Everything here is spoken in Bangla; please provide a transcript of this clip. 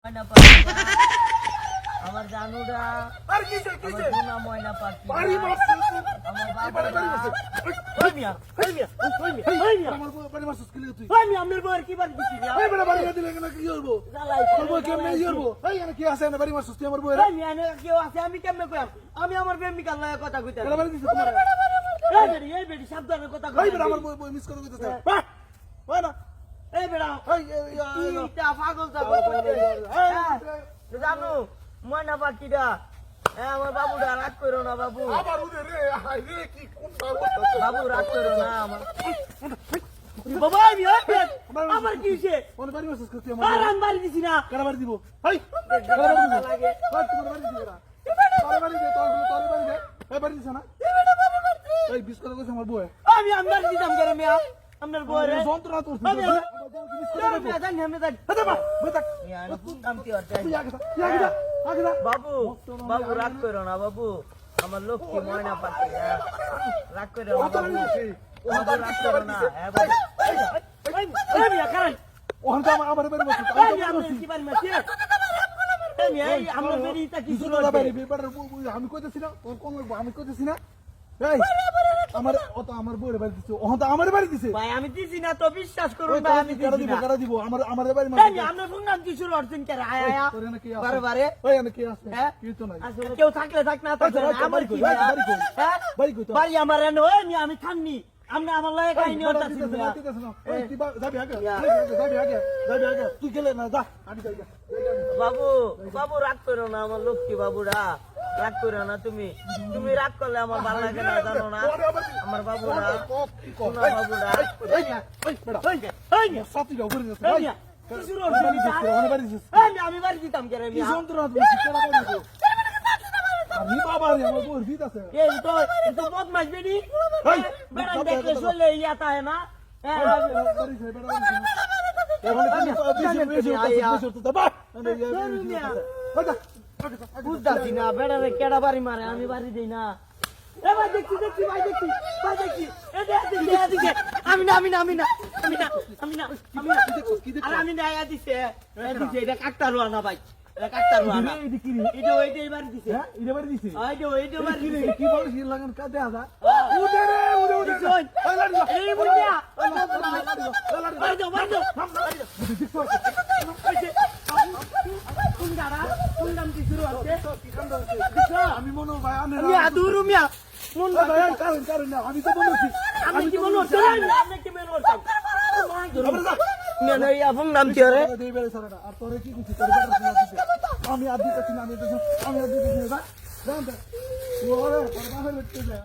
ময়না পাখি আমার জানুরা আর কিসে কিসে না ময়না পাখি বাড়ি মারছিস আমার বাড়ি বাবা মারছিস ওই মিয়া আমার বাড়ি মারছিস কি তুই ওই মিয়া আমার বউয়ের কি বাড়ি দিছিস এই বড় বাড়ি দিলে কেন কি করব জ্বালাই তোর বই কেমনে করব এই এনে কি আছে না বাড়ি মারছিস তুই আমার বই ওই মিয়া নে কেউ আছে আমি কেমনে কইম আমি আমার প্রেমিকার লগে কথা কইতে কেন বাড়ি দিছিস তোমার এই বেটি সাবধানে কথা এই কই বড় আমার বই মিস করে কইতেছ বাহ ওই না এই বেটা এই ইটা পাগল যাবো জানো ময়না পাখিটা আমার বাবুটা রাগ করো না বাবু আবার উড়ে রে হাই রে কি কোন বাবু রাগ করো না আমার বাবা আমি আমার কি হইছে কোন বাড়ি মারছিস তুই আর আমার আমি বাড়ি দিছি না কেন বাড়ি দিব এই কেন বাড়ি দিব লাগে ওই তোমার বাড়ি দিব না তোর বাড়ি দে তোর বাড়ি দে এই বাড়ি দিছ না এই বিস করে কইছ আমার বই আমি বাড়ি দিতাম করে মিয়া আপনার বউরে যন্ত্রণা তোর আমি জানি আমি জানি আচ্ছা বা বই থাক আমি কি হচ্ছে তুই আগে যা বাবু বাবু রাগ করো না বাবু আমার লক্ষ্মী ময়না পাখি রাগ করো না বাবু বাবু রাগ করো না হ্যাঁ বাবু এই মিয়া কারণ ওখান তো আমার বাড়ি মারছিস এই মিয়া আপনি কি বাড়ি মারছি এই মিয়া এই আমরা বেরিটা কি শুরু দুটো হচ্ছে বাড়ি বেপার আমি কইতেছি না তোর কোন আমি কইতেছি না এই আমার অত আমার বউরে বাড়ি দিছে ওখান তো আমার বাড়ি দিছে ভাই আমি দিছি না তো বিশ্বাস করুন ওই ভাই আমি দিছি না কারা দিব আমার বাড়ি এই মারছিস মিয়া আমরা ফোন নাম কি শুরু হচ্ছেন কে আয়া তোর এনে কি আছে বারে বারে ওই এনে কি আছে হ্যাঁ? কি তো নাই আসলে কেউ থাকলে থাক না থাকলে না, আচ্ছা, আমার কি বাড়ি কই, ভাই? বাড়ি কই? হ্যাঁ? বাড়ি কই তোর? বাড়ি আমার এনে ওই মিয়া আমি থামনি আমরা আমার লাগে কাহিনী হতা ছিল তুই গেলে না যা আমি যাই বাবু বাবু রাগ করো না আমার লক্ষ্মী বাবুরা রাগ করো না তুমি তুমি রাগ করলে আমার ভালো লাগে না জানো না আমার বাবুরা শোনো বাবুরা এই মিয়া, এই মিয়া, এই মিয়া, কি শুরু হচ্ছে মিয়া? এই মিয়া, আমি বাড়ি দিতাম কে রে মিয়া? আমি বাবা রে আমার বউর ভিত আছে এই তো বদমাশ বেডি বেড়া দেখলে চলে ইয়াতা হয় না বুঝতাছি না বেড়ারে কেডা বাড়ি মারে আমি বাড়ি দিই না এ ভাই দেখছি দেখছি ভাই দেখছি ভাই দেখছি এদিকে আমি না আমি না আমি না আমি না আমি না আমি না আর আমি না আয়া দিছে এটা কাকটা রোয়া না ভাই এটা কাকটা রোয়া না এটা ওইটাই বাড়ি দিছে এইটা বাড়ি দিছে কি বলিস লাগান কা দেখা যা এই মুন্ডিয়া বাড়ি দাও কোন গাড়া কোন নাম কি শুরু হচ্ছে আমি মনে ভাই মিয়া দূর মিয়া কোন কারণ না আমি তো বলেছি আমি কি মনে হচ্ছে আপনি কি মনে হচ্ছে না ইয়া ফোন নাম কি রে আর তোরে কি কিছু আমি আর দিতেছি না আমি আর দিতেছি না